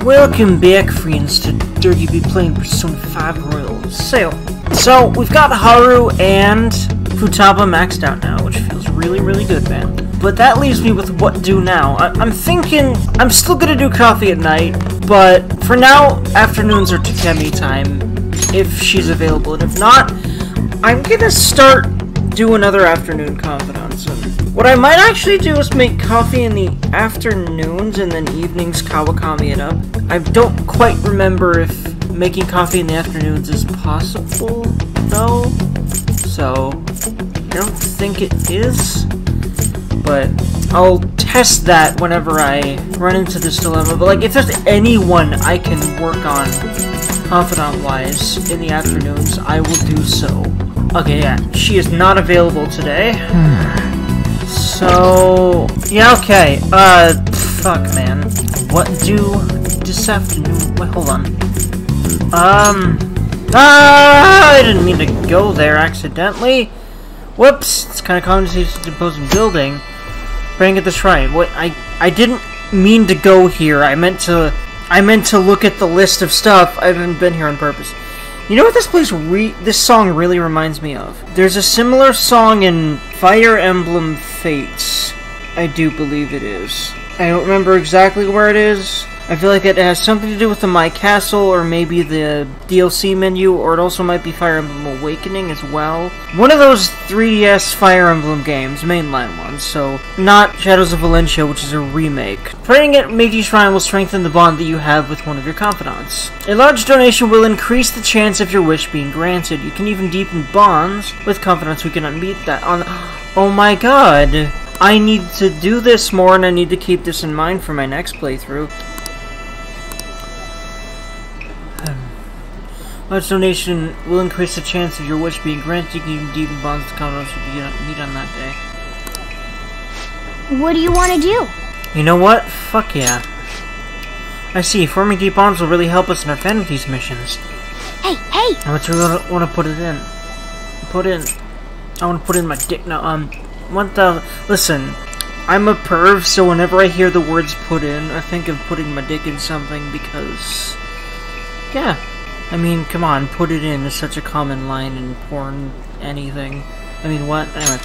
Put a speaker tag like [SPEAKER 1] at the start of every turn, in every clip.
[SPEAKER 1] Welcome back, friends, to Dergy be playing Persona 5 Royal Sale. So, we've got Haru and Futaba maxed out now, which feels really, really good, man. But that leaves me with what to do now. I'm thinking I'm still gonna do coffee at night, but for now, afternoons are Takemi time, if she's available, and if not, I'm gonna start doing other afternoon confidants. What I might actually do is make coffee in the afternoons and then evenings Kawakami it up. I don't quite remember if making coffee in the afternoons is possible, though. So, I don't think it is. But I'll test that whenever I run into this dilemma. But like, if there's anyone I can work on confidant-wise in the afternoons, I will do so. Okay, yeah, she is not available today. So, yeah, okay. Fuck, man. What do this afternoon? Wait, hold on. I didn't mean to go there accidentally. Whoops, it's kind of conversation to opposing building. Bring at the shrine. What? I didn't mean to go here. I meant to look at the list of stuff. I haven't been here on purpose. You know what this song really reminds me of? There's a similar song in Fire Emblem Fates. I do believe it is. I don't remember exactly where it is. I feel like it has something to do with the My Castle, or maybe the DLC menu, or it also might be Fire Emblem Awakening as well. One of those 3DS Fire Emblem games, mainline ones, so not Shadows of Valentia, which is a remake. Praying at Meiji Shrine will strengthen the bond that you have with one of your confidants. A large donation will increase the chance of your wish being granted. You can even deepen bonds with confidants who cannot meet that on... Oh my god! I need to do this more, and I need to keep this in mind for my next playthrough. Large donation will increase the chance of your wish being granted. You can even deepen bonds with confidants who you cannot meet on that day.
[SPEAKER 2] What do you want to do?
[SPEAKER 1] You know what? Fuck yeah. I see. Forming deep bonds will really help us in our fantasies missions.
[SPEAKER 2] Hey, hey!
[SPEAKER 1] How much do you want to put it in? I want to put in my dick now. 1,000. Listen, I'm a perv, so whenever I hear the words put in, I think of putting my dick in something because... Yeah. I mean, come on, put it in is such a common line in porn, anything. I mean, what? Anyway.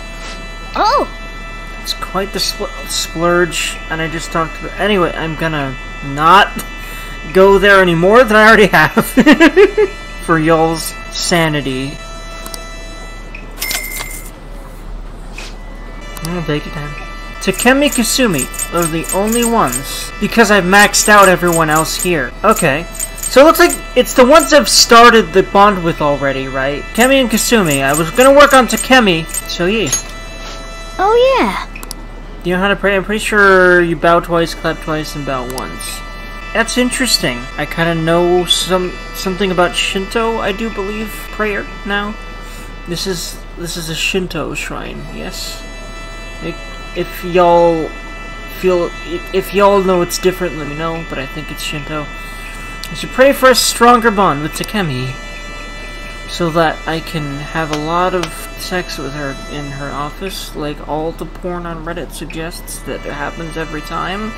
[SPEAKER 2] Oh!
[SPEAKER 1] It's quite the splurge, and I just talked about... Anyway, I'm gonna not go there any more than I already have. For y'all's sanity. I'll take your time. Takemi Kasumi are the only ones, because I've maxed out everyone else here. Okay. So it looks like it's the ones I've started the bond with already, right? Takemi and Kasumi. I was gonna work on Takemi, so yeah.
[SPEAKER 2] Oh yeah.
[SPEAKER 1] Do you know how to pray? I'm pretty sure you bow twice, clap twice, and bow once. That's interesting. I kind of know something about Shinto, I do believe, prayer now. This is a Shinto shrine, yes? If y'all know it's different, let me know, but I think it's Shinto. I should pray for a stronger bond with Takemi, so that I can have a lot of sex with her in her office, like all the porn on Reddit suggests that it happens every time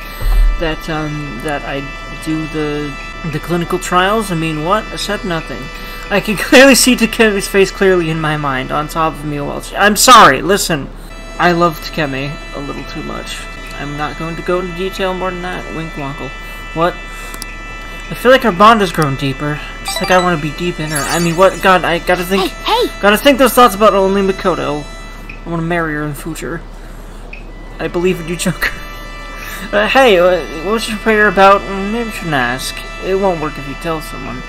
[SPEAKER 1] that I do the clinical trials. I mean, what? I said nothing. I can clearly see Takemi's face clearly in my mind, on top of me while I'm sorry, listen. I love Takemi a little too much. I'm not going to go into detail more than that. Wink wonkle. What? I feel like our bond has grown deeper. Just like I want to be deep in her. I mean, what? God, I gotta think...
[SPEAKER 2] Hey!
[SPEAKER 1] Gotta think those thoughts about only Makoto. I want to marry her in the future. I believe in you, Joker. Hey, what's your prayer about? Maybe you shouldn't ask. It won't work if you tell someone.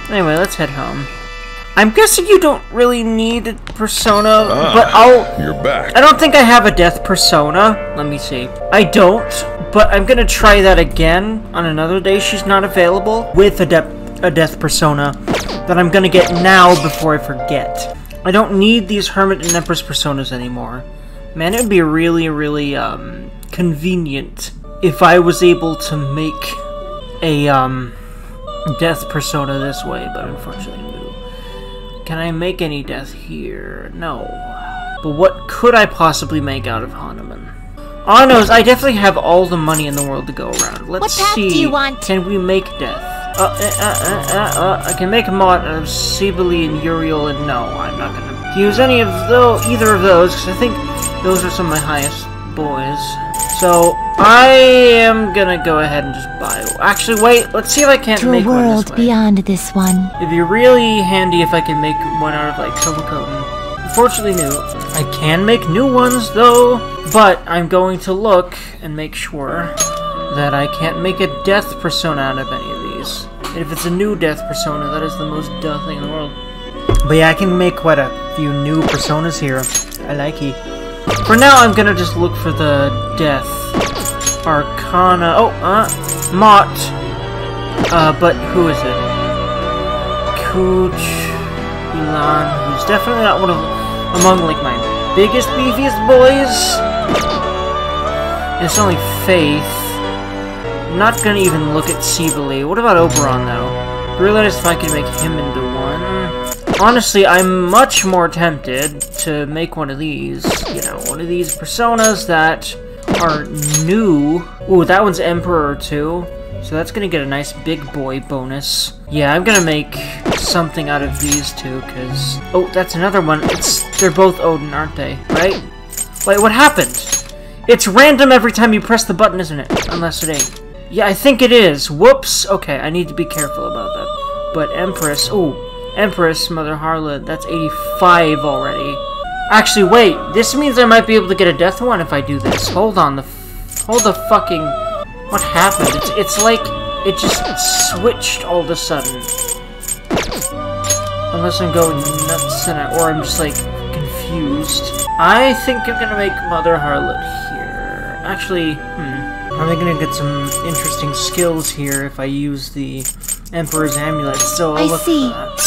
[SPEAKER 1] Anyway, let's head home. I'm guessing you don't really need a persona, but
[SPEAKER 3] You're back.
[SPEAKER 1] I don't think I have a death persona. Let me see. I don't, but I'm gonna try that again on another day she's not available with a death persona that I'm gonna get now before I forget. I don't need these Hermit and Empress personas anymore. Man, it would be really, really, convenient if I was able to make a, death persona this way, but unfortunately no. Can I make any death here? No. But what could I possibly make out of Hanuman? All I know is I definitely have all the money in the world to go around. Let's
[SPEAKER 2] What path
[SPEAKER 1] see.
[SPEAKER 2] do you want?
[SPEAKER 1] Can we make death? I can make a mod of Sibylle and Uriel, and no, I'm not gonna use any of either of those, because I think those are some of my highest boys. So I am gonna go ahead and just buy. Actually, wait. Let's see if I can't make one this way.
[SPEAKER 2] To a world beyond this one.
[SPEAKER 1] It'd be really handy if I could make one out of like silicone. Unfortunately, new. I can make new ones though, but I'm going to look and make sure that I can't make a death persona out of any of these. And if it's a new death persona, that is the most duh thing in the world. But yeah, I can make quite a few new personas here. I like it. For now, I'm gonna just look for the death arcana. Oh, Mott. But who is it? Cooch Elan, who's definitely not one of among like my biggest beefiest boys. And it's only Faith. I'm not gonna even look at Sibylle. What about Oberon though? I realized if I could make him into one. Honestly, I'm much more tempted to make one of these. You know, one of these personas that are new. Ooh, that one's Emperor too. So that's gonna get a nice big boy bonus. Yeah, I'm gonna make something out of these two, cause oh, that's another one. They're both Odin, aren't they? Right? Wait, what happened? It's random every time you press the button, isn't it? Unless it ain't. Yeah, I think it is. Whoops. Okay, I need to be careful about that. But Empress, ooh, Empress, Mother Harlot, that's 85 already. Actually, wait. This means I might be able to get a death one if I do this. Hold on. Hold the fucking. What happened? It's like it just switched all of a sudden. Unless I'm going nuts or I'm just like confused. I think I'm gonna make Mother Harlot here. Actually, I'm gonna get some interesting skills here if I use the Emperor's Amulet. So I'll look
[SPEAKER 2] see.
[SPEAKER 1] for that.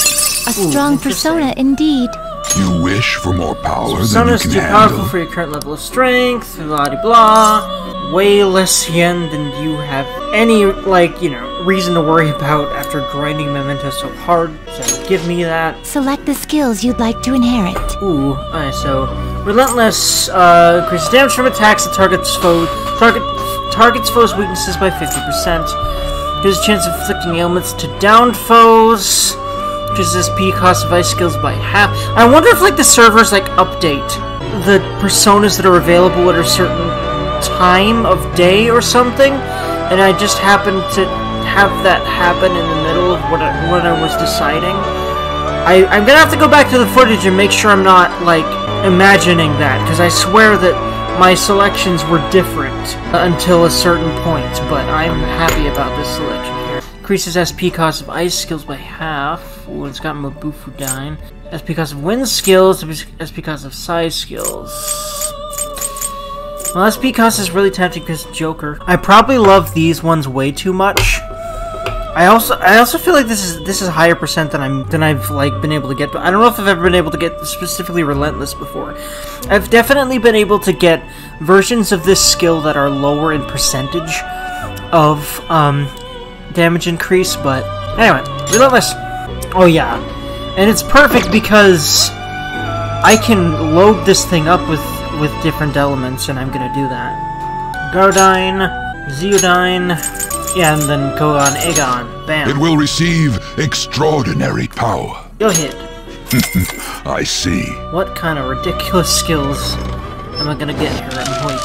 [SPEAKER 2] A strong persona indeed.
[SPEAKER 3] You wish for more power than you
[SPEAKER 1] Persona's
[SPEAKER 3] can
[SPEAKER 1] too
[SPEAKER 3] handle.
[SPEAKER 1] powerful for your current level of strength, blah de blah. Way less yen than you have any, like, you know, reason to worry about after grinding Mementos so hard, so give me that.
[SPEAKER 2] Select the skills you'd like to inherit.
[SPEAKER 1] Ooh, alright, so Relentless, increases damage from attacks that targets foes' weaknesses by 50%. Gives a chance of inflicting ailments to downed foes. Increases SP cost of ice skills by half. I wonder if, like, the servers, like, update the personas that are available at a certain time of day or something, and I just happened to have that happen in the middle of what I was deciding. I'm gonna have to go back to the footage and make sure I'm not, like, imagining that, because I swear that my selections were different until a certain point, but I'm happy about this selection here. Increases SP cost of ice skills by half. Ooh, it's got Mabufu Dine. SP cost of wind skills, SP cost of size skills. Well, SP cost is really tempting because Joker. I probably love these ones way too much. I also feel like this is a higher percent than I've like been able to get. But I don't know if I've ever been able to get specifically Relentless before. I've definitely been able to get versions of this skill that are lower in percentage of damage increase. But anyway, Relentless. Oh yeah, and it's perfect because I can load this thing up with different elements, and I'm gonna do that. Gardine, Zeodine, yeah, and then Kogan, Aegon. Bam.
[SPEAKER 3] It will receive extraordinary power.
[SPEAKER 1] You'll hit.
[SPEAKER 3] I see.
[SPEAKER 1] What kind of ridiculous skills am I gonna get here at point?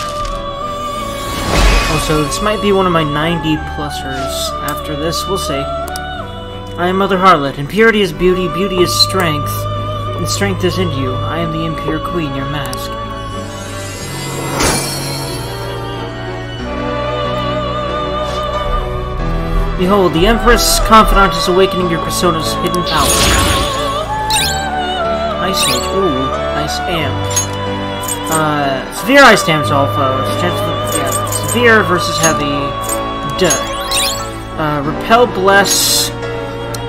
[SPEAKER 1] Also, this might be one of my 90-plussers. After this, we'll see. I am Mother Harlot, and purity is beauty, beauty is strength, and strength is in you. I am the impure queen, your mask. Behold, the Empress Confidant is awakening your persona's hidden power. Ice Mage. Ooh, Ice Amp. Severe Ice Damage all foes. Severe versus Heavy. Duh. Repel Bless.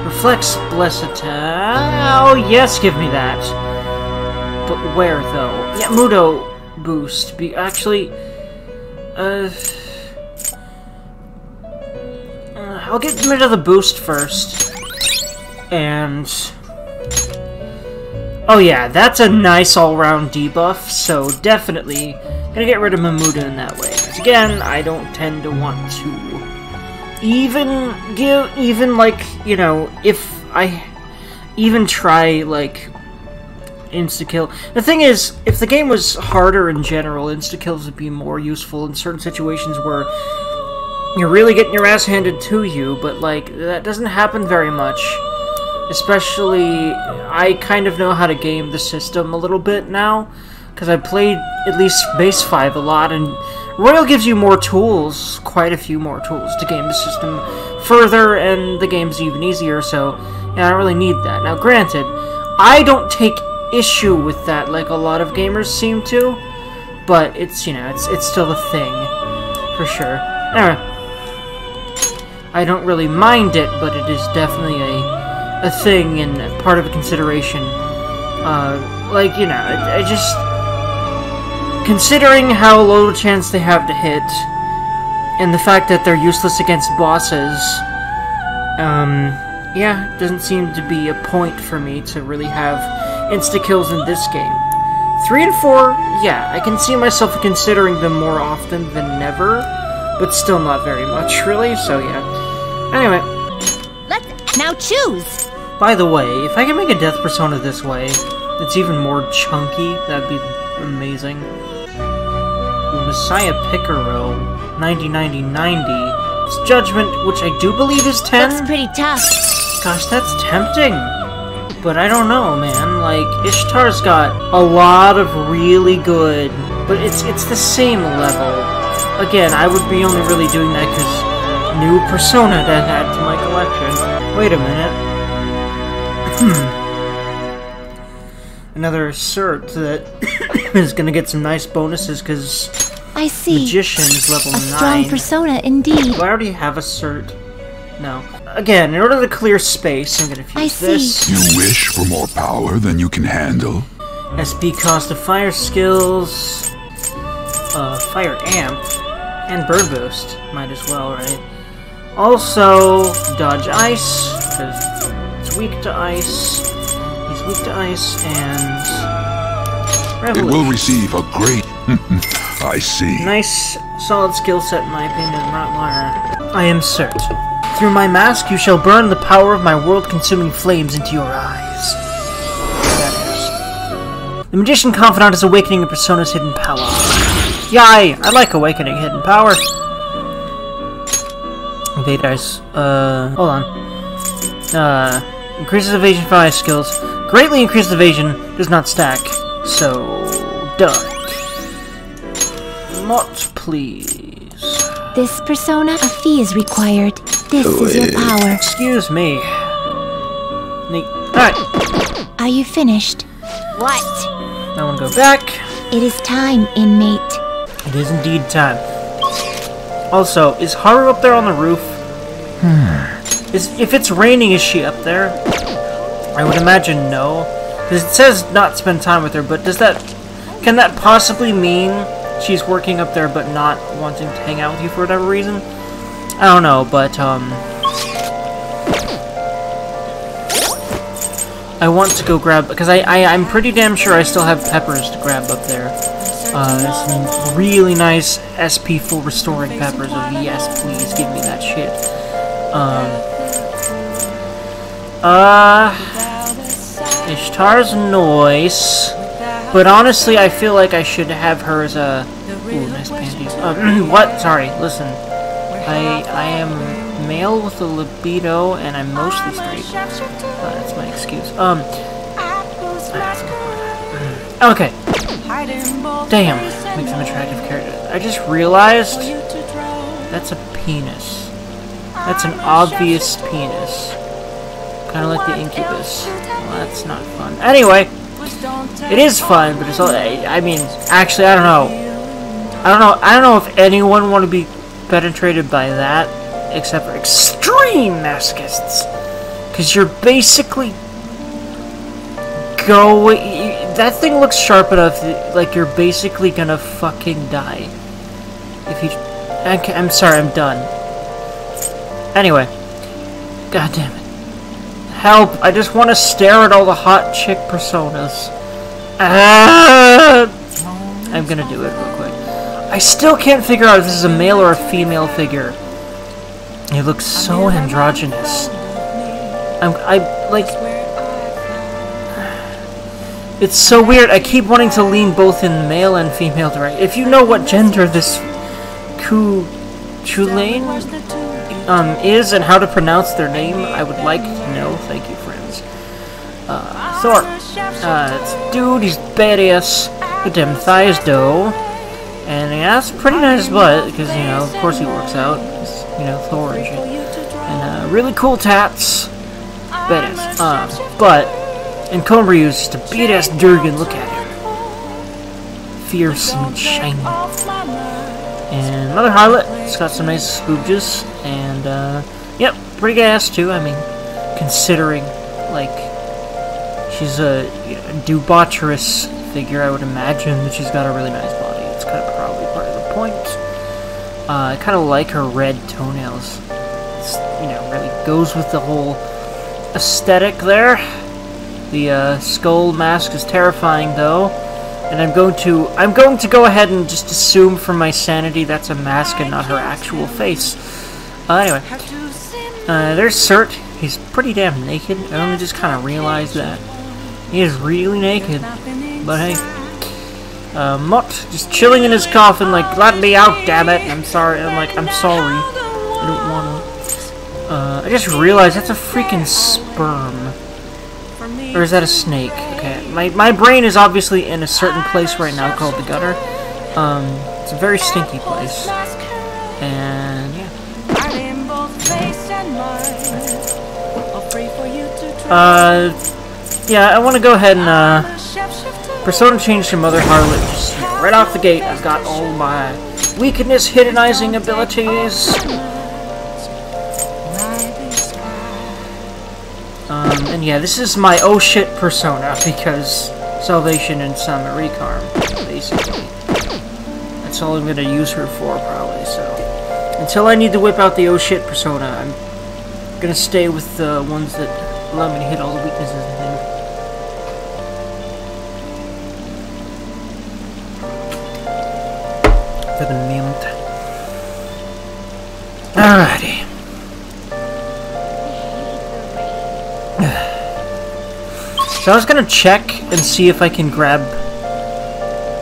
[SPEAKER 1] Reflex Bless attack. Oh, yes, give me that. But where, though? Yeah, Mudo Boost. Actually, I'll get rid of the boost first. And oh yeah, that's a nice all-round debuff, so definitely gonna get rid of Mamuda in that way. Because again, I don't tend to want to even like, you know, if I even try like insta-kill. The thing is, if the game was harder in general, insta-kills would be more useful in certain situations where you're really getting your ass handed to you, but like that doesn't happen very much. Especially, I kind of know how to game the system a little bit now, because I played at least Base 5 a lot, and Royal gives you more tools, quite a few more tools, to game the system further, and the game's even easier, so yeah, I don't really need that. Now granted, I don't take issue with that like a lot of gamers seem to, but it's, you know, it's still a thing, for sure. Anyway, I don't really mind it, but it is definitely a thing and part of a consideration. Like, you know, I just... Considering how low chance they have to hit, and the fact that they're useless against bosses, yeah, it doesn't seem to be a point for me to really have insta-kills in this game. 3 and 4, yeah, I can see myself considering them more often than never, but still not very much, really, so yeah. Anyway.
[SPEAKER 2] Let's now choose!
[SPEAKER 1] By the way, if I can make a Death Persona this way, it's even more chunky, that'd be amazing. Messiah Picaro, 90-90-90. It's Judgment, which I do believe is 10.
[SPEAKER 2] Looks pretty tough.
[SPEAKER 1] Gosh, that's tempting. But I don't know, man. Like, Ishtar's got a lot of really good, but it's the same level. Again, I would be only really doing that because new Persona to add to my collection. Wait a minute. Another cert that is gonna get some nice bonuses because
[SPEAKER 2] I see.
[SPEAKER 1] Magician is level 9.
[SPEAKER 2] A strong persona indeed.
[SPEAKER 1] Do I already have a cert? No. Again, in order to clear space, I'm gonna fuse this.
[SPEAKER 3] You wish for more power than you can handle?
[SPEAKER 1] SP cost of fire skills, fire amp, and burn boost. Might as well, right? Also, dodge ice, because it's weak to ice. He's weak to ice, and Revelation.
[SPEAKER 3] It will receive a great... I see.
[SPEAKER 1] Nice, solid skill set in my opinion, Rottweiler. I am cert. Through my mask, you shall burn the power of my world-consuming flames into your eyes. That is. The Magician Confidant is awakening a Persona's hidden power. Yay! I like awakening hidden power. Evade dice. Hold on. Increases evasion for ice skills. Greatly increased evasion does not stack. So, done. Not please.
[SPEAKER 2] This persona, a fee is required. This is your power.
[SPEAKER 1] Excuse me. Alright.
[SPEAKER 2] Are you finished? What?
[SPEAKER 1] I want to go back.
[SPEAKER 2] It is time, inmate.
[SPEAKER 1] It is indeed time. Also, is Haru up there on the roof? If it's raining, is she up there? I would imagine no. Because it says not spend time with her, but does that... Can that possibly mean she's working up there but not wanting to hang out with you for whatever reason? I don't know, but, I want to go grab... Because I'm pretty damn sure I still have peppers to grab up there. There's some really nice SP full restoring peppers of yes, please, give me that shit. Ishtar's nice, but honestly, I feel like I should have her as a... Ooh, nice panties. What? Sorry, listen. I am male with a libido, and I'm mostly straight. That's my excuse. Okay. Damn, makes him an attractive character. I just realized that's a penis. That's an obvious penis. Kind of like the Incubus. Well, that's not fun. Anyway, it is fun, but it's all. I mean, actually, I don't know. I don't know if anyone want to be penetrated by that, except for extreme masochists, because you're basically that thing looks sharp enough, like you're basically gonna fucking die. If you... I'm sorry, I'm done. Anyway. God damn it. Help! I just want to stare at all the hot chick personas. I'm gonna do it real quick. I still can't figure out if this is a male or a female figure. He looks so androgynous. It's so weird. I keep wanting to lean both in male and female direction. If you know what gender this Chulain is and how to pronounce their name, I would like to know. Thank you, friends. Thor. Dude, he's badass. Good damn thighs, though. And he has a pretty nice butt, because, you know, of course he works out. He's, you know, Thor and shit. And, really cool tats. Badass. But, and Combriu's just a beat-ass Dergy. Look at him. Fierce and shiny. And another harlot. It's got some nice boobies. And, yep, pretty gas, too. I mean, considering, like, she's a debaucherous figure, I would imagine that she's got a really nice body. It's kind of probably part of the point. I kind of like her red toenails. It's, you know, really goes with the whole aesthetic there. The skull mask is terrifying, though, and I'm going to go ahead and just assume for my sanity that's a mask and not her actual face. Anyway, there's Cert. He's pretty damn naked. I only just kind of realized that. He is really naked. But hey, Mutt just chilling in his coffin, like, let me out, damn it. I'm sorry. I'm sorry. I don't wanna. I just realized that's a freaking sperm. Or is that a snake? Okay, my brain is obviously in a certain place right now called the gutter. It's a very stinky place. And yeah. Yeah, I want to go ahead and persona change to Mother Harlot. Just right off the gate, I've got all my weakness hiddenizing abilities. And yeah, this is my oh shit persona, because Salvation and Summary Karm, basically. That's all I'm gonna use her for, probably, so. Until I need to whip out the oh shit persona, I'm gonna stay with the ones that allow me to hit all the weaknesses and things. For the moment. Alrighty. So I was gonna check and see if I can grab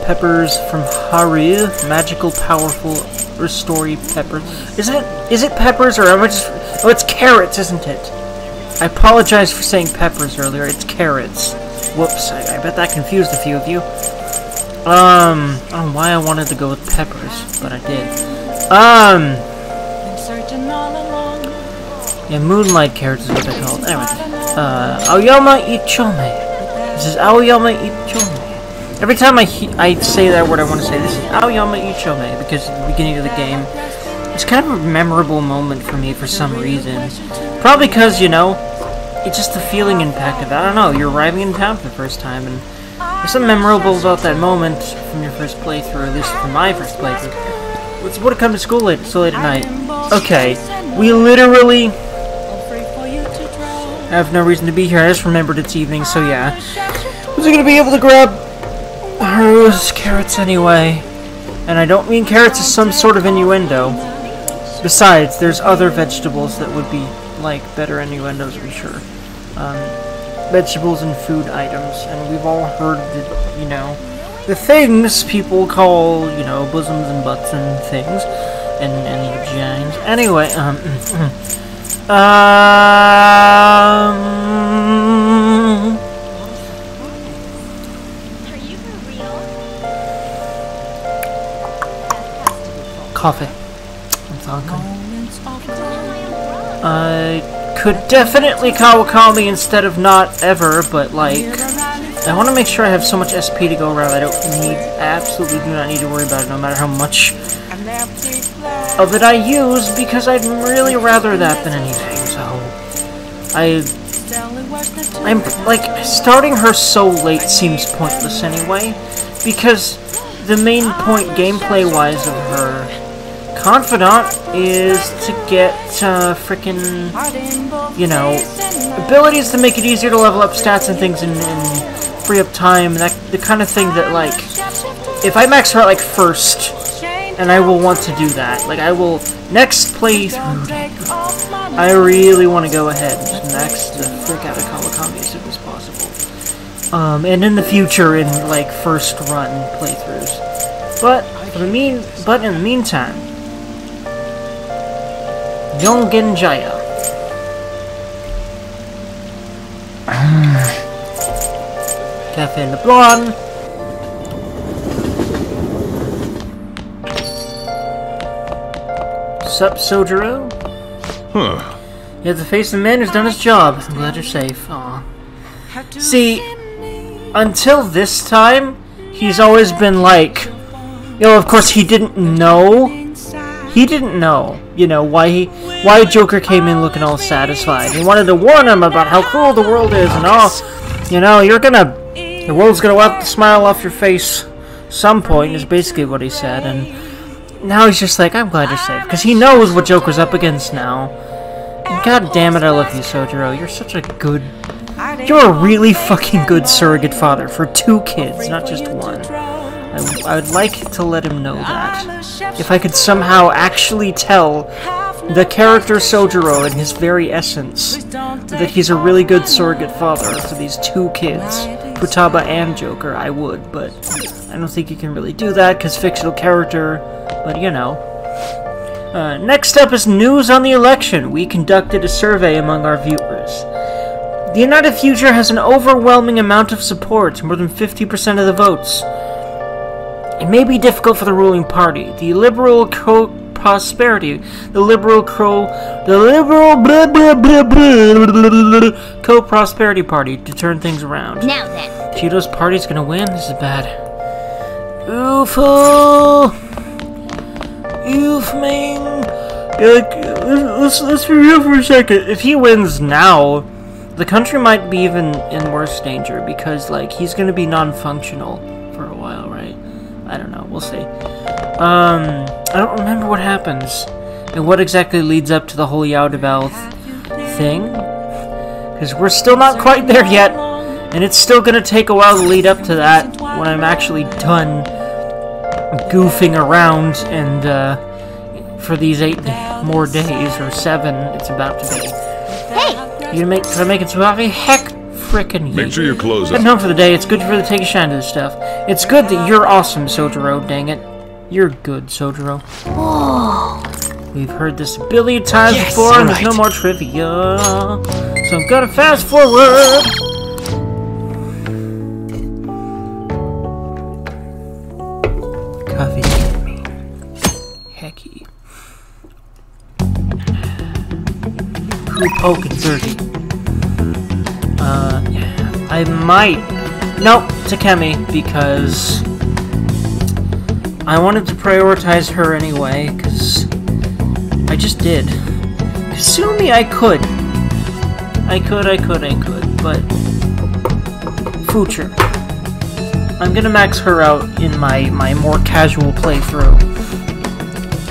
[SPEAKER 1] peppers from Haru, magical, powerful, restory pepper. Is it peppers, or am I just? Oh, it's carrots, isn't it? I apologize for saying peppers earlier. It's carrots. Whoops! I bet that confused a few of you. I don't know why I wanted to go with peppers, but I did. Yeah, moonlight carrots is what they're called. Anyway. Aoyama Ichome. This is Aoyama Ichome. Every time I say that word, I want to say this is Aoyama Ichome, because at the beginning of the game, it's kind of a memorable moment for me for some reason. Probably because, you know, it's just the feeling impact of it. I don't know, you're arriving in town for the first time, and there's something memorable about that moment from your first playthrough, or at least from my first playthrough. It's what come to school so late at night. Okay, we literally I have no reason to be here. I just remembered it's evening, so yeah. Was I gonna be able to grab Haru's carrots anyway? And I don't mean carrots as some sort of innuendo. Besides, there's other vegetables that would be, like, better innuendos, to be sure. Vegetables and food items, and we've all heard the, you know, the things people call, you know, bosoms and butts and things, and vaginas. Anyway, coffee. I'm talking. I could definitely Kawakami instead of not ever, but like, I want to make sure I have so much SP to go around. I absolutely do not need to worry about it, no matter how much of it I use, because I'd really rather that than anything. So, I'm like, starting her so late seems pointless anyway, because the main point gameplay-wise of her confidant is to get frickin', you know, abilities to make it easier to level up stats and things and free up time, and that the kind of thing that, like, if I max her out like first, and I will want to do that. Like, I will, next playthrough, I really want to go ahead and just max the frick out of Kawakami as soon as possible. And in the future, in, like, first run playthroughs. But in the meantime, Young Genjaya. Cafe Leblon. Sup, Sojiro?
[SPEAKER 3] Huh.
[SPEAKER 1] You have to face the man who's done his job. I'm glad you're safe. Aw. See, until this time, he's always been like, you know, of course he didn't know. He didn't know, you know, why Joker came in looking all satisfied. He wanted to warn him about how cruel the world is and all. You know, the world's gonna wipe the smile off your face some point, is basically what he said. And now he's just like, I'm glad you're safe. Because he knows what Joker's up against now. And god damn it, I love you, Sojiro. You're such a good... You're a really fucking good surrogate father for 2 kids, not just 1. I would like to let him know that. If I could somehow actually tell the character Sojiro in his very essence that he's a really good surrogate father for these 2 kids, Futaba and Joker, I would, but I don't think you can really do that because fictional character, but you know. Next up is news on the election. We conducted a survey among our viewers. The United Future has an overwhelming amount of support, more than 50% of the votes. It may be difficult for the ruling party, the Liberal Co-Prosperity, the Liberal Co-Prosperity Party to turn things around.
[SPEAKER 2] Now then.
[SPEAKER 1] Cheeto's party's gonna win? This is bad. Oof, man. Let's be real for a second. If he wins now, the country might be even in worse danger because, like, he's gonna be non-functional for a while, right? I don't know. We'll see. I don't remember what happens and what exactly leads up to the whole Yaudabaoth thing, because we're still not quite there yet, and it's still gonna take a while to lead up to that when I'm actually done goofing around and for these 8 more days, or 7 it's about to be.
[SPEAKER 2] Hey!
[SPEAKER 1] You try making Suave? Heck frickin'
[SPEAKER 3] Make sure you close
[SPEAKER 1] I'm
[SPEAKER 3] it.
[SPEAKER 1] known for the day. It's good for you to take a shine to this stuff. It's good that you're awesome, Sojiro, dang it. You're good, Sojiro.
[SPEAKER 2] Whoa.
[SPEAKER 1] We've heard this a billion times before, and there's no more trivia. So I'm gonna fast forward. Coffee hit me. Hecky. Who poking Dergy? I might... Nope, Takemi, because I wanted to prioritize her anyway, because I just did. Kasumi, I could, but Future. I'm gonna max her out in my more casual playthrough.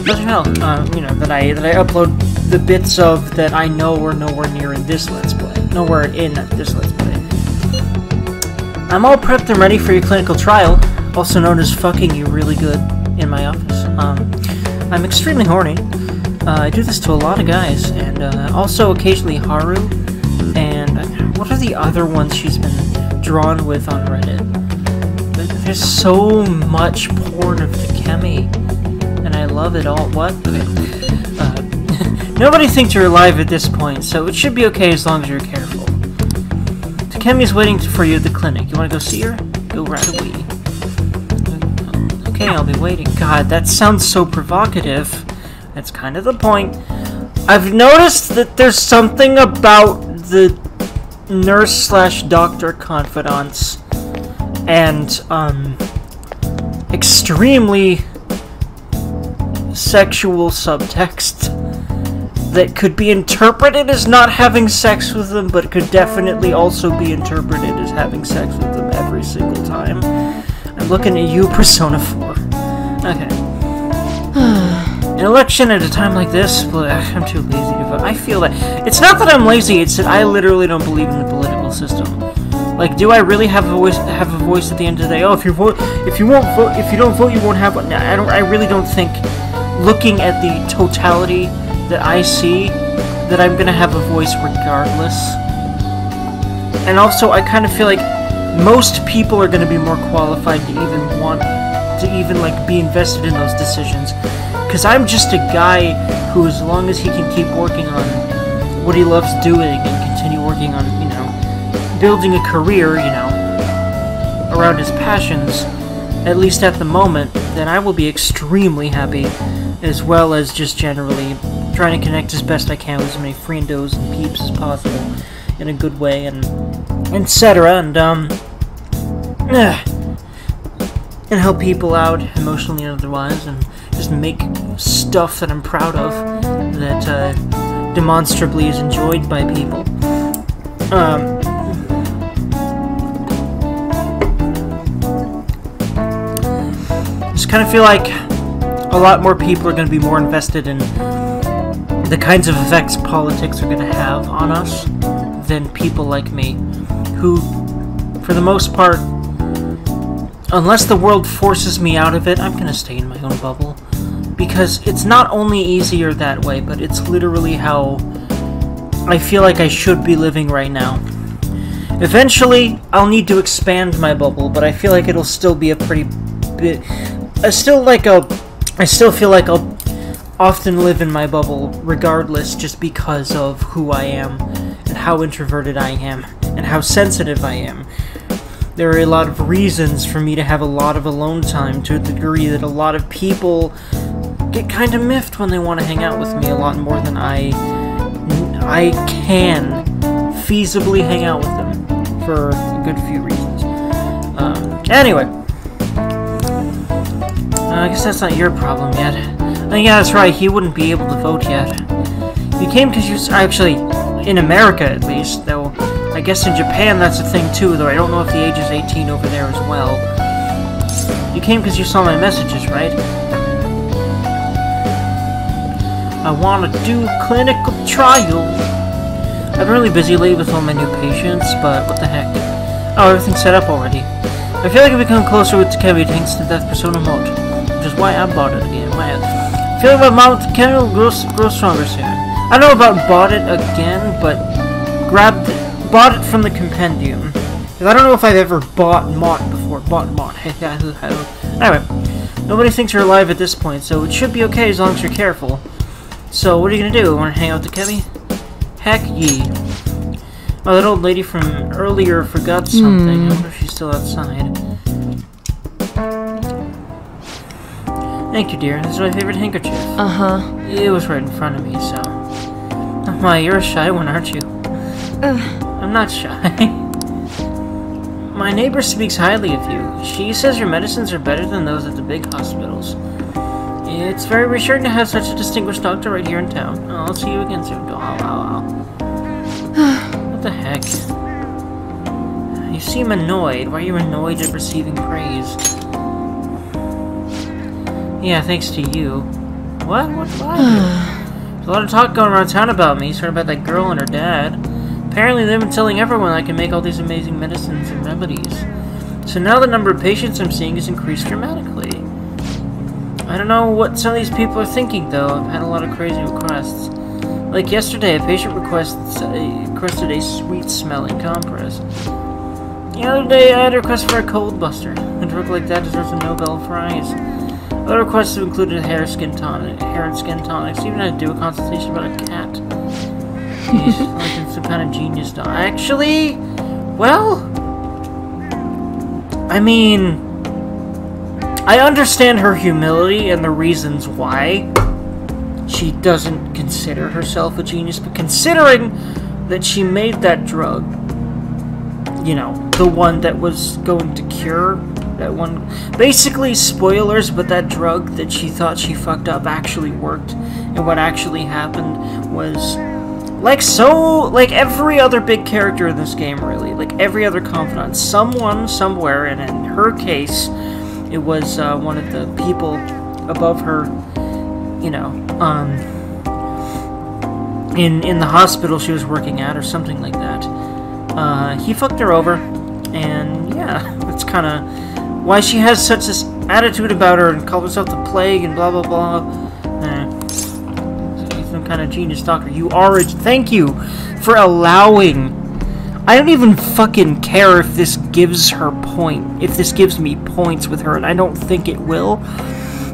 [SPEAKER 1] Doesn't help, you know, that I upload the bits of that I know are nowhere near in this Let's Play. Nowhere in this Let's Play. I'm all prepped and ready for your clinical trial, also known as fucking you really good in my office. I'm extremely horny. I do this to a lot of guys, and also occasionally Haru, and what are the other ones she's been drawn with on Reddit? There's so much porn of Takemi, and I love it all. What? Okay. Nobody thinks you're alive at this point, so it should be okay as long as you're careful. Takemi's waiting for you at the clinic. You want to go see her? Go right away. Okay, I'll be waiting. God, that sounds so provocative. That's kind of the point. I've noticed that there's something about the nurse/doctor confidants and extremely sexual subtext that could be interpreted as not having sex with them, but could definitely also be interpreted as having sex with them every single time. I'm looking at you, Persona 4. Okay. An election at a time like this? I'm too lazy to vote. I feel that... It's not that I'm lazy, it's that I literally don't believe in the political system. Like, do I really have a voice at the end of the day? Oh, if you don't vote, you won't have one. I really don't think, looking at the totality that I see, that I'm gonna have a voice regardless. And also, I kind of feel like most people are gonna be more qualified to even like be invested in those decisions. Because I'm just a guy who, as long as he can keep working on what he loves doing and continue working on, you know, building a career, you know, around his passions, at least at the moment, then I will be extremely happy, as well as just generally trying to connect as best I can with as many friendos and peeps as possible in a good way, and etc. And help people out emotionally and otherwise, and just make stuff that I'm proud of, that demonstrably is enjoyed by people. Just kind of feel like a lot more people are going to be more invested in the kinds of effects politics are going to have on us than people like me, who, for the most part, unless the world forces me out of it, I'm going to stay in my own bubble. Because it's not only easier that way, but it's literally how I feel like I should be living right now. Eventually, I'll need to expand my bubble, but I feel like it'll still be a pretty bit... I still feel like I'll often live in my bubble regardless, just because of who I am, and how introverted I am, and how sensitive I am. There are a lot of reasons for me to have a lot of alone time, to a degree that a lot of people get kind of miffed when they want to hang out with me a lot more than I can feasibly hang out with them, for a good few reasons. Anyway. I guess that's not your problem yet. Yeah, that's right, he wouldn't be able to vote yet. You came because you... Actually, in America at least, though I guess in Japan that's a thing too, though I don't know if the age is 18 over there as well. You came because you saw my messages, right? I want to do clinical trial. I've been really busy lately with all my new patients, but what the heck. Oh, everything's set up already. I feel like I've become closer with Takebi thanks to that persona mode, which is why I bought it again. I feel like my mount can grow stronger soon. I don't know about bought it again, but bought it from the compendium. Because I don't know if I've ever bought Mott before. Anyway, nobody thinks you're alive at this point, so it should be okay as long as you're careful. So, what are you gonna do? Want to hang out with Takebi? Heck ye. Oh, that old lady from earlier forgot something. I wonder if she's still outside. Thank you, dear. This is my favorite handkerchief.
[SPEAKER 2] Uh-huh.
[SPEAKER 1] It was right in front of me, so... Oh my, you're a shy one, aren't you? I'm not shy. My neighbor speaks highly of you. She says your medicines are better than those at the big hospitals. It's very reassuring to have such a distinguished doctor right here in town. Oh, I'll see you again soon. What the heck? You seem annoyed. Why are you annoyed at receiving praise? Yeah, thanks to you. What? There's a lot of talk going around town about me, sort of about that girl and her dad. Apparently they've been telling everyone I can make all these amazing medicines and remedies. So now the number of patients I'm seeing has increased dramatically. I don't know what some of these people are thinking, though. I've had a lot of crazy requests. Like yesterday, a patient requested a sweet-smelling compress. The other day, I had a request for a cold buster. A drug like that deserves a Nobel Prize. Other requests have included hair and skin tonics. Even had to do a consultation about a cat. Jeez, like it's some kind of genius dog. Actually, well, I mean, I understand her humility and the reasons why she doesn't consider herself a genius, but considering that she made that drug, you know, the one that was going to cure that one, basically spoilers, but that drug that she thought she fucked up actually worked, and what actually happened was, like every other big character in this game, really, like every other confidant, someone, somewhere, and in her case, it was one of the people above her, you know, in the hospital she was working at, or something like that. He fucked her over, And yeah, that's kind of why she has such this attitude about her and calls herself the Plague and blah blah blah. Some kind of genius doctor. You are. Thank you for allowing. I don't even fucking care if this gives her point. If this gives me points with her, and I don't think it will,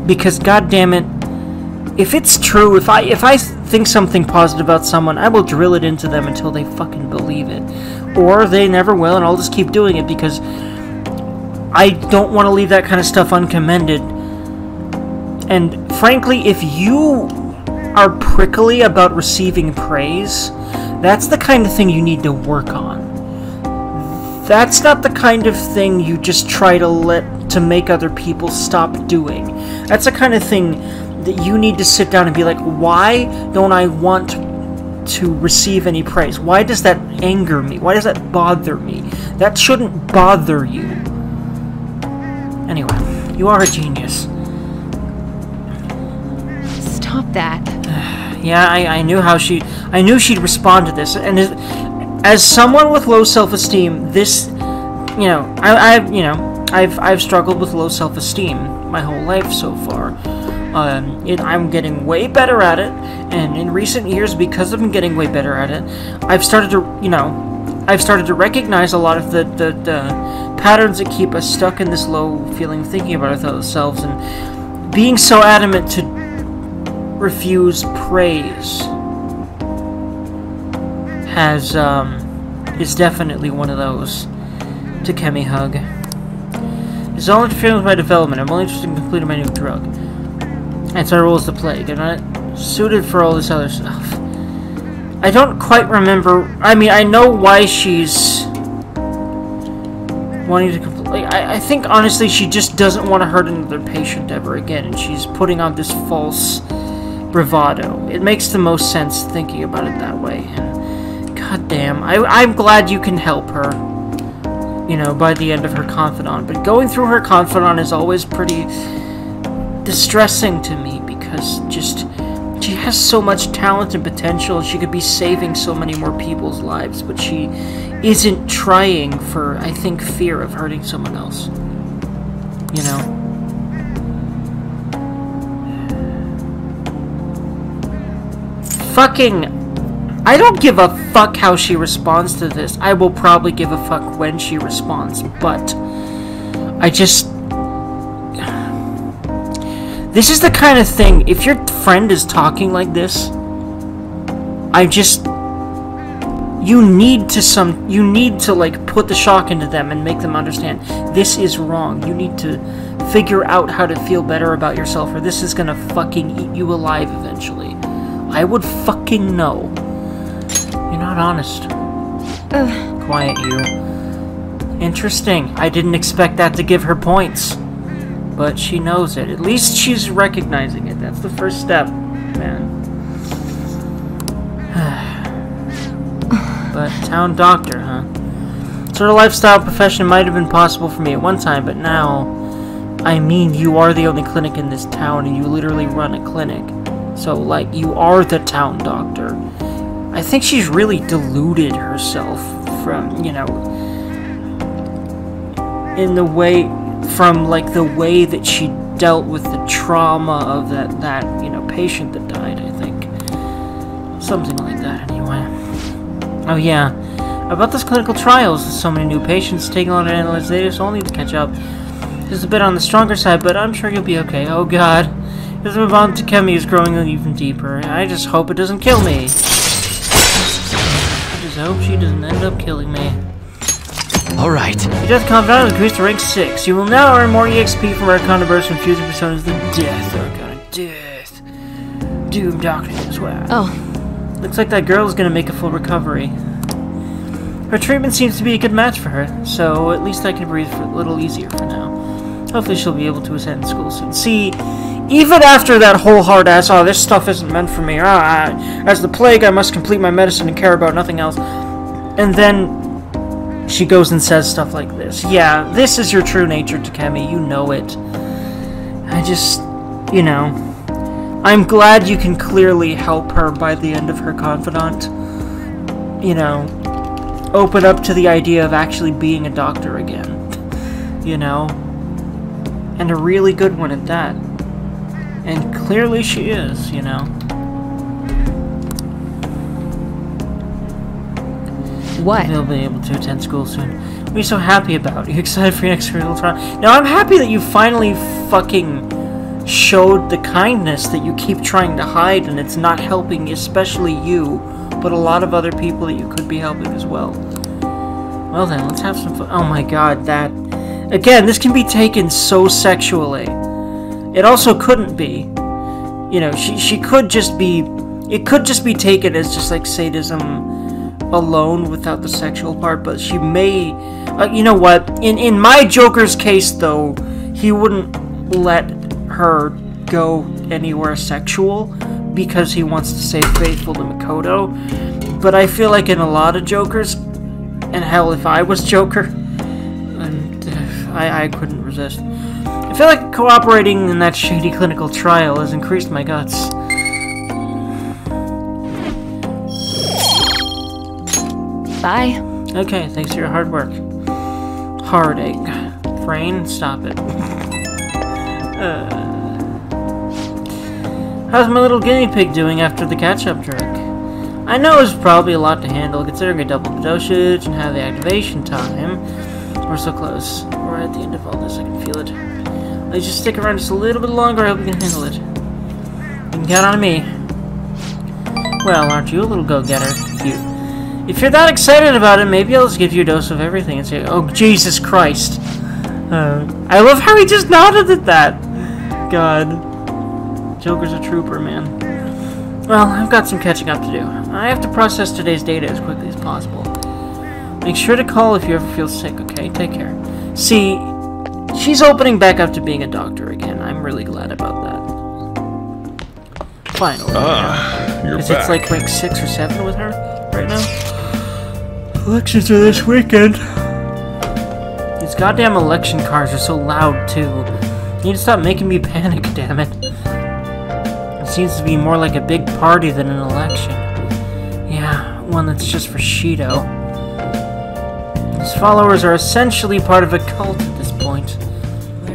[SPEAKER 1] because goddammit, if it's true, if I think something positive about someone, I will drill it into them until they fucking believe it, or they never will, and I'll just keep doing it because I don't want to leave that kind of stuff uncommented. And frankly, if you are prickly about receiving praise, that's the kind of thing you need to work on. That's not the kind of thing you just try to make other people stop doing. That's the kind of thing that you need to sit down and be like, why don't I want to receive any praise? Why does that anger me? Why does that bother me? That shouldn't bother you. Anyway, you are a genius.
[SPEAKER 2] Stop that.
[SPEAKER 1] Yeah, I knew I knew she'd respond to this, and as someone with low self-esteem, this, you know, I've struggled with low self-esteem my whole life so far. I'm getting way better at it, and in recent years, because I'm getting way better at it, I've started to recognize a lot of the patterns that keep us stuck in this low feeling of thinking about ourselves, and being so adamant to refuse praise is definitely one of those. To Kemi hug. It's all interfering with my development. I'm only interested in completing my new drug. And so I role as the Plague. I'm not suited for all this other stuff. I don't quite remember. I mean, I know why she's wanting to complete. I think honestly, she just doesn't want to hurt another patient ever again, and she's putting on this false bravado. It makes the most sense thinking about it that way. And goddamn, I'm glad you can help her. You know, by the end of her confidant. But going through her confidant is always pretty distressing to me, because just she has so much talent and potential. She could be saving so many more people's lives, but she isn't trying for, I think, fear of hurting someone else. You know? Fucking... I don't give a fuck how she responds to this. I will probably give a fuck when she responds, but I just... This is the kind of thing, if your friend is talking like this, you need to like put the shock into them and make them understand this is wrong. You need to figure out how to feel better about yourself, or this is gonna fucking eat you alive eventually. I would fucking know. You're not honest. Quiet, you. Interesting. I didn't expect that to give her points. But she knows it. At least she's recognizing it. That's the first step, man. But town doctor, huh? Sort of lifestyle profession might have been possible for me at one time, but now... I mean, you are the only clinic in this town, and you literally run a clinic. So, like, you are the town doctor. I think she's really deluded herself from, you know, in the way, from, like, the way that she dealt with the trauma of that, you know, patient that died, I think. Something like that, anyway. Oh, yeah. About this clinical trials, so many new patients taking on to analyze data, so I'll need to catch up. This is a bit on the stronger side, but I'm sure you'll be okay. Oh, God. This move on to Kemi is growing even deeper. I just hope it doesn't kill me. I hope she doesn't end up killing me.
[SPEAKER 4] Alright.
[SPEAKER 1] Your death confidant is increased to rank 6. You will now earn more EXP from Arcana bursts when fusing personas than death. Arcana death. Doom doctrine as well.
[SPEAKER 2] Oh.
[SPEAKER 1] Looks like that girl is gonna make a full recovery. Her treatment seems to be a good match for her, so at least I can breathe a little easier for now. Hopefully she'll be able to attend school soon. See, even after that whole hard-ass, oh, this stuff isn't meant for me, as the Plague, I must complete my medicine and care about nothing else. And then she goes and says stuff like this. Yeah, this is your true nature, Takemi, you know it. I just, you know, I'm glad you can clearly help her by the end of her confidant. You know, open up to the idea of actually being a doctor again. You know? And a really good one at that. And clearly she is, you know?
[SPEAKER 2] What?
[SPEAKER 1] They'll be able to attend school soon. What are you so happy about? Are you excited for your next critical trial? Now, I'm happy that you finally fucking showed the kindness that you keep trying to hide, and it's not helping especially you, but a lot of other people that you could be helping as well. Well then, let's have some fun. Oh my god, that... Again, this can be taken so sexually. It also couldn't be. You know, she could just be... It could just be taken as just like sadism alone without the sexual part, but she may... you know what? In my Joker's case, though, he wouldn't let her go anywhere sexual because he wants to stay faithful to Makoto. But I feel like in a lot of Jokers, and hell, if I was Joker, and I couldn't resist. I feel like cooperating in that shady clinical trial has increased my guts.
[SPEAKER 2] Bye.
[SPEAKER 1] Okay, thanks for your hard work. Heartache. Frain, stop it. How's my little guinea pig doing after the catch-up jerk? I know it's probably a lot to handle, considering a double dosage and have the activation time. We're so close. We're at the end of all this, I can feel it. Let's just stick around just a little bit longer, I hope we can handle it. You can count on me. Well, aren't you a little go-getter? If you're that excited about it, maybe I'll just give you a dose of everything and say, oh, Jesus Christ. I love how he just nodded at that. God. Joker's a trooper, man. Well, I've got some catching up to do. I have to process today's data as quickly as possible. Make sure to call if you ever feel sick, okay? Take care. See, she's opening back up to being a doctor again. I'm really glad about that. Finally.
[SPEAKER 3] You're
[SPEAKER 1] Because
[SPEAKER 3] back.
[SPEAKER 1] it's like rank 6 or 7 with her right now. Elections are this weekend. These goddamn election cars are so loud, too. You need to stop making me panic, damn it. It seems to be more like a big party than an election. Yeah, one that's just for Shido. His followers are essentially part of a cult at this point.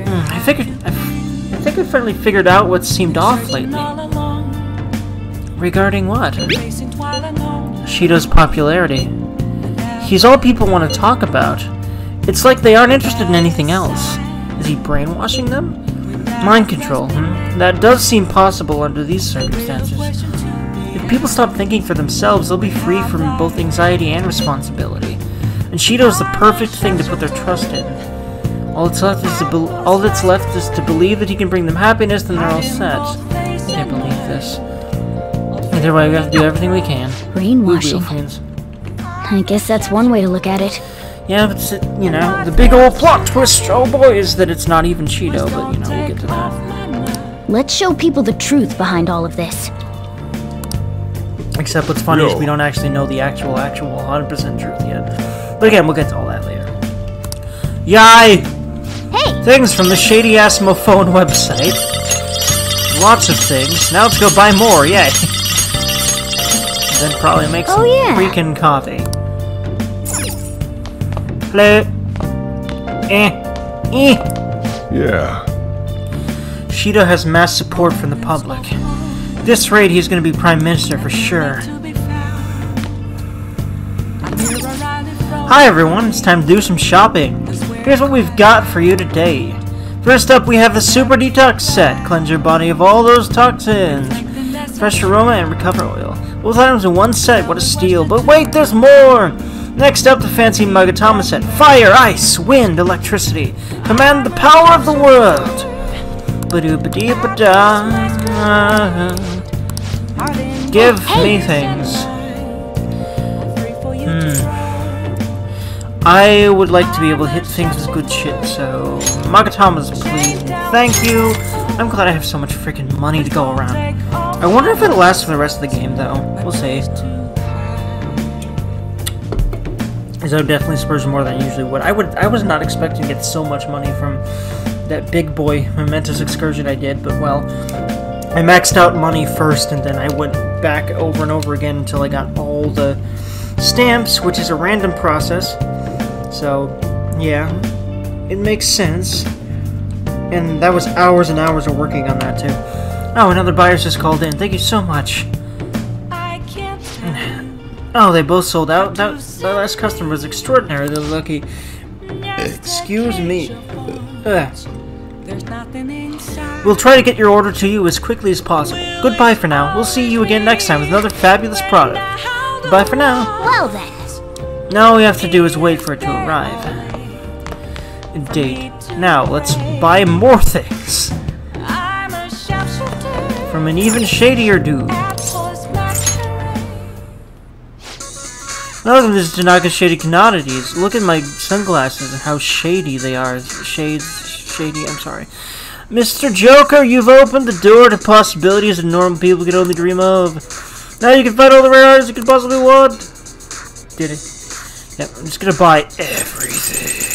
[SPEAKER 1] I think I finally figured out what seemed off lately. Regarding what? Shido's popularity. He's all people want to talk about. It's like they aren't interested in anything else. Is he brainwashing them? Mind control, That does seem possible under these circumstances. If people stop thinking for themselves, they'll be free from both anxiety and responsibility. And Shido's the perfect thing to put their trust in. All that's left is to believe that he can bring them happiness, then they're all set. I can't believe this. Either way, we have to do everything we can.
[SPEAKER 2] Brainwashing. I guess that's one way to look at it.
[SPEAKER 1] Yeah, but you know, the big old plot twist, oh boy, is that it's not even Shido, but you know, we'll get to that.
[SPEAKER 2] Let's show people the truth behind all of this.
[SPEAKER 1] Except what's funny is we don't actually know the actual 100% truth yet. But again, we'll get to all that later. Yay!
[SPEAKER 2] Hey!
[SPEAKER 1] Things from the shady-ass Mophone website. Lots of things. Now let's go buy more, yay! Then probably make some freaking coffee. Hello?
[SPEAKER 3] Yeah.
[SPEAKER 1] Shido has mass support from the public. At this rate, he's going to be Prime Minister for sure. Hi everyone, it's time to do some shopping. Here's what we've got for you today. First up, we have the Super Detox Set. Cleanse your body of all those toxins. Fresh aroma and recover oil. Both items in one set, what a steal. But wait, there's more! Next up, the fancy Magatama Set. Fire, ice, wind, electricity. Command the power of the world. Ba-doo-ba-dee-ba-da. Give me things. I would like to be able to hit things with good shit, so... Magatamas, please. Thank you. I'm glad I have so much freaking money to go around. I wonder if it'll last for the rest of the game, though. We'll see. Because I would definitely splurge more than I usually would. I was not expecting to get so much money from that big boy Mementos excursion I did, but well... I maxed out money first, and then I went back over and over again until I got all the stamps, which is a random process. So, yeah, it makes sense. And that was hours and hours of working on that too. Oh, another buyer's just called in. Thank you so much. Oh, they both sold out. That last customer was extraordinarily lucky. Excuse me. We'll try to get your order to you as quickly as possible. Goodbye for now. We'll see you again next time with another fabulous product. Goodbye for now.
[SPEAKER 2] Well then.
[SPEAKER 1] Now all we have to do is wait for it to arrive. Indeed. Now, let's buy more things. From an even shadier dude. None of them is Tanaka's shady commodities. Look at my sunglasses and how shady they are. Shady, I'm sorry. Mr. Joker, you've opened the door to possibilities that normal people could only dream of. Now you can find all the rare items you could possibly want. Did it? Yep, I'm just gonna buy everything.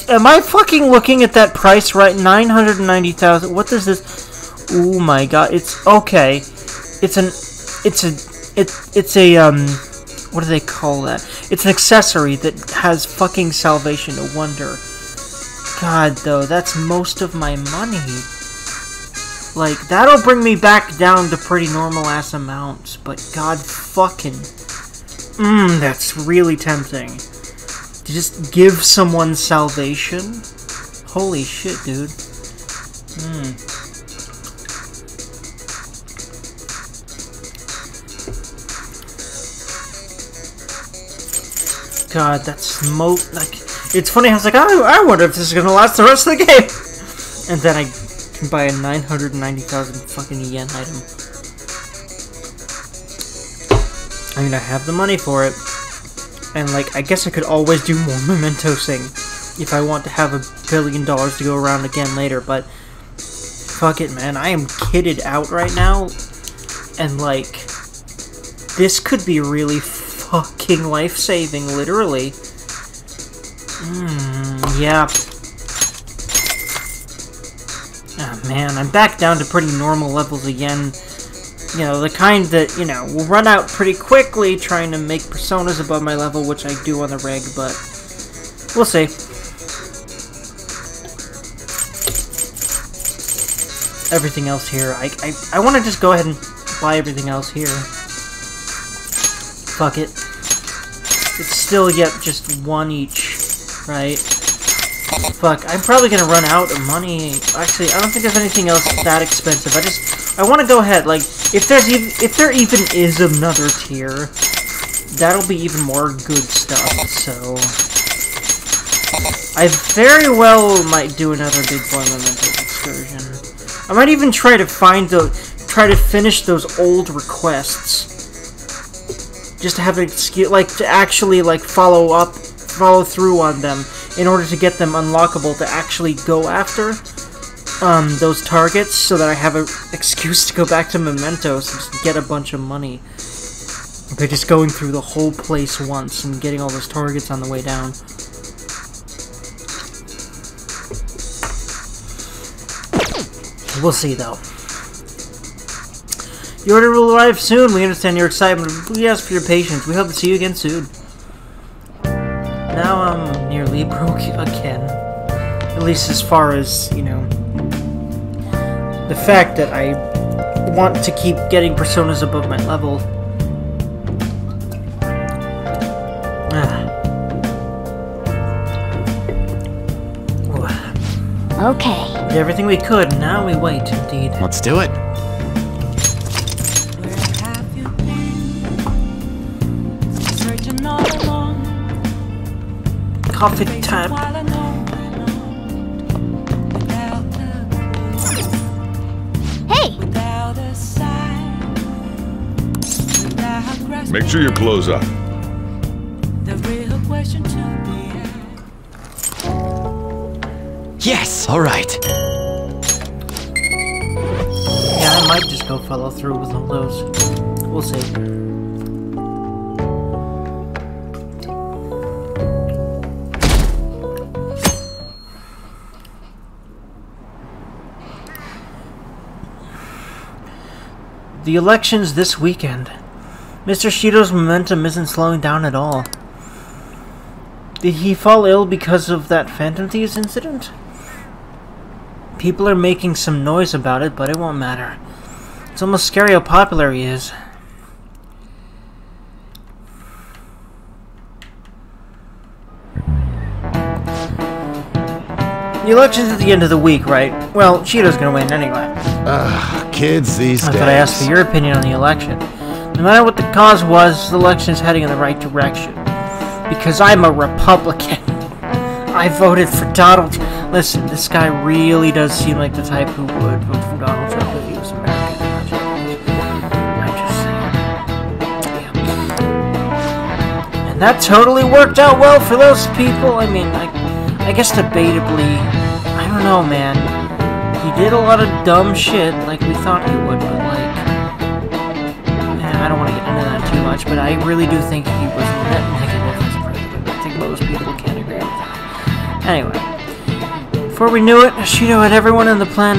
[SPEAKER 1] Am I fucking looking at that price right? 990,000. What is this? Oh my god! It's okay. It's a what do they call that? It's an accessory that has fucking salvation. No wonder. God, though, that's most of my money. Like, that'll bring me back down to pretty normal-ass amounts, but god fucking... that's really tempting. To just give someone salvation? Holy shit, dude. God, that's like... It's funny, I was like, oh, I wonder if this is gonna last the rest of the game! And then I can buy a 990,000 fucking yen item. I mean, I have the money for it. And, like, I guess I could always do more mementosing if I want to have $1 billion to go around again later, but... Fuck it, man. I am kitted out right now. And, like... This could be really fucking life-saving, literally. Yeah. Oh, man, I'm back down to pretty normal levels again. You know, the kind that, you know, will run out pretty quickly trying to make personas above my level, which I do on the reg, but we'll see. Everything else here, I want to just go ahead and buy everything else here. Fuck it. It's still yet just one each, right? Fuck, I'm probably gonna run out of money. Actually, I don't think there's anything else that expensive. I want to go ahead, like, if there even is another tier, that'll be even more good stuff, so... I very well might do another big boy memento excursion. I might even try to finish those old requests. Just to have an excuse, like, to actually, like, follow through on them in order to get them unlockable to actually go after those targets, so that I have an excuse to go back to Mementos and just get a bunch of money. By just going through the whole place once and getting all those targets on the way down. We'll see, though. Your order will arrive soon. We understand your excitement. We ask for your patience. We hope to see you again soon. Now I'm nearly broke again. At least as far as, you know, the fact that I want to keep getting personas above my level.
[SPEAKER 2] Okay.
[SPEAKER 1] Did everything we could, now we wait, indeed.
[SPEAKER 4] Let's do it.
[SPEAKER 1] Coffee time.
[SPEAKER 2] Hey!
[SPEAKER 3] Make sure your clothes up.
[SPEAKER 4] Yes, all right.
[SPEAKER 1] Yeah, I might just go follow through with all those. We'll see. The election's this weekend. Mr. Shido's momentum isn't slowing down at all. Did he fall ill because of that Phantom Thieves incident? People are making some noise about it, but it won't matter. It's almost scary how popular he is. The election's at the end of the week, right? Well, Shido's gonna win anyway.
[SPEAKER 5] Kids these days.
[SPEAKER 1] I thought I asked for your opinion on the election. No matter what the cause was, the election is heading in the right direction. Because I'm a Republican. I voted for Donald. Listen, this guy really does seem like the type who would vote for Donald Trump if he was American. I'm just saying. Yeah. And that totally worked out well for those people. I mean, I guess debatably, I don't know, man. He did a lot of dumb shit like we thought he would, but like, I don't want to get into that too much, but I really do think he was net negative as president. I think most people can't agree with that. Anyway, before we knew it, Shido had everyone in the plan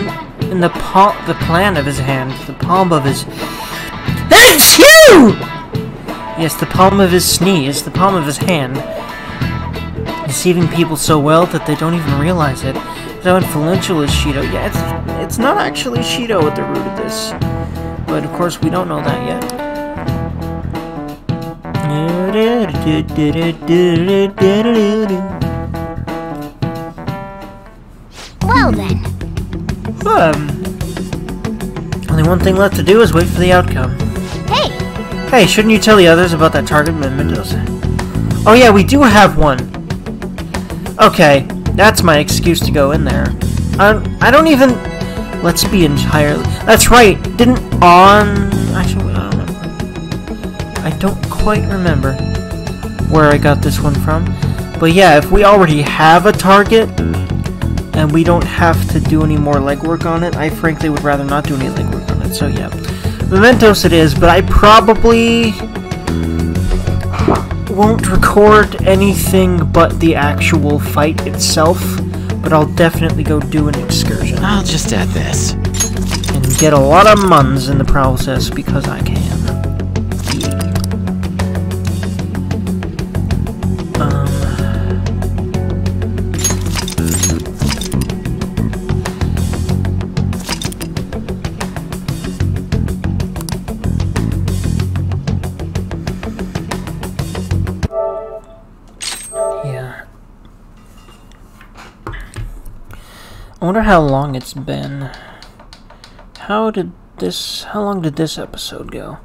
[SPEAKER 1] of his hand, the palm of his. That's you! Yes, the palm of his sneeze, the palm of his hand. Deceiving people so well that they don't even realize it. How influential is Shido? Yeah, it's not actually Shido at the root of this, but of course we don't know that yet.
[SPEAKER 2] Well then.
[SPEAKER 1] Only one thing left to do is wait for the outcome. Hey, shouldn't you tell the others about that target Mendoza? Oh yeah, we do have one. Okay, that's my excuse to go in there. I don't even... Let's be entirely... That's right, didn't on... Actually, I don't remember. I don't quite remember where I got this one from. But yeah, if we already have a target, and we don't have to do any more legwork on it, I frankly would rather not do any legwork on it, so yeah. Mementos it is, but I probably won't record anything but the actual fight itself, but I'll definitely go do an excursion.
[SPEAKER 4] I'll just add this.
[SPEAKER 1] And get a lot of muns in the process because I can. I wonder how long it's been. How long did this episode go?